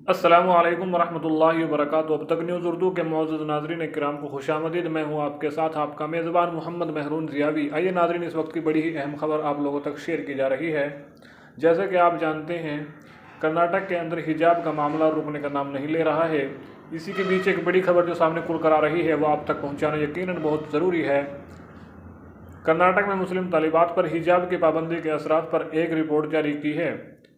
अस्सलामु अलैकुम वरहमतुल्लाहि वबरकातुहू। अब तक न्यूज़ उर्दू के मौजूद नाजरीन किराम को खुशामदीद। मैं हूँ आपके साथ आपका मेज़बान मोहम्मद महरून ज़ियावी। आइए नाजरीन, इस वक्त की बड़ी ही अहम खबर आप लोगों तक शेयर की जा रही है। जैसे कि आप जानते हैं, कर्नाटक के अंदर हिजाब का मामला रुकने का नाम नहीं ले रहा है। इसी के बीच एक बड़ी खबर जो सामने खुल कर आ रही है वो आप तक पहुँचाना यकीनन बहुत ज़रूरी है। कर्नाटक में मुस्लिम तालिबात पर हिजाब की पाबंदी के असरात पर एक रिपोर्ट जारी की है।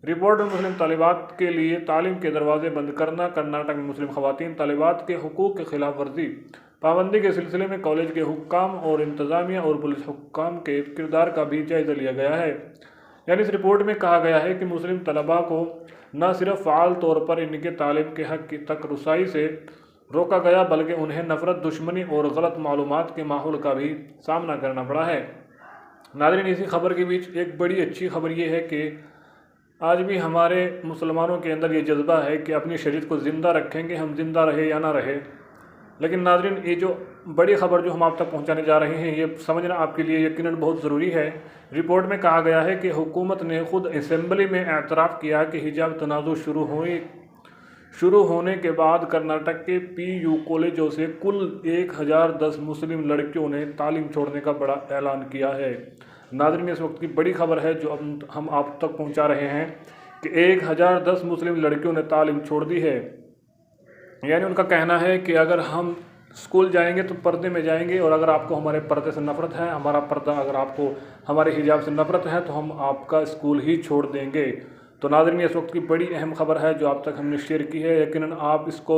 रिपोर्ट में मुस्लिम तालिबात के लिए तालीम के दरवाजे बंद करना, कर्नाटक में मुस्लिम खवातीन तालिबात के हुकूक के खिलाफ वर्जी, पाबंदी के सिलसिले में कॉलेज के हुक्काम और इंतज़ामिया और पुलिस हुक्काम के किरदार का भी जायज़ा लिया गया है। यानी इस रिपोर्ट में कहा गया है कि मुस्लिम तलबा को न सिर्फ फ़ाल तौर पर इनके तालिब के हक़ तक रसाई से रोका गया, बल्कि उन्हें नफ़रत, दुश्मनी और गलत मालूमात के माहौल का भी सामना करना पड़ा है। नाज़रीन, इसी खबर के बीच एक बड़ी अच्छी खबर ये है कि आज भी हमारे मुसलमानों के अंदर ये जज्बा है कि अपनी शरीयत को ज़िंदा रखेंगे, हम ज़िंदा रहे या ना रहे। लेकिन नाज़रीन, ये जो बड़ी खबर जो हम आप तक पहुंचाने जा रहे हैं, ये समझना आपके लिए यकीनन बहुत ज़रूरी है। रिपोर्ट में कहा गया है कि हुकूमत ने खुद असम्बली में एतराफ़ किया कि हिजाब तनाज़ुर शुरू होने के बाद कर्नाटक के PU कॉलेजों से कुल 1010 मुस्लिम लड़कियों ने तालीम छोड़ने का बड़ा ऐलान किया है। नाज़रीन, इस वक्त की बड़ी खबर है जो हम आप तक पहुंचा रहे हैं कि 1010 मुस्लिम लड़कियों ने तालीम छोड़ दी है। यानी उनका कहना है कि अगर हम स्कूल जाएंगे तो पर्दे में जाएंगे, और अगर आपको हमारे पर्दे से नफ़रत है, हमारा पर्दा अगर आपको हमारे हिजाब से नफ़रत है, तो हम आपका स्कूल ही छोड़ देंगे। तो नाज़रीन, इस वक्त की बड़ी अहम खबर है जो आप तक हमने शेयर की है। यकीनन आप इसको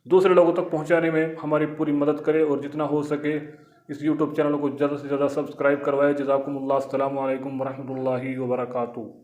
दूसरे लोगों तक पहुंचाने में हमारी पूरी मदद करें और जितना हो सके इस यूट्यूब चैनल को ज़्यादा से ज़्यादा सब्सक्राइब करवाएं। जज़ाकुमुल्लाह। अस्सलामु अलैकुम वरहमतुल्लाहि वबरकातुहू।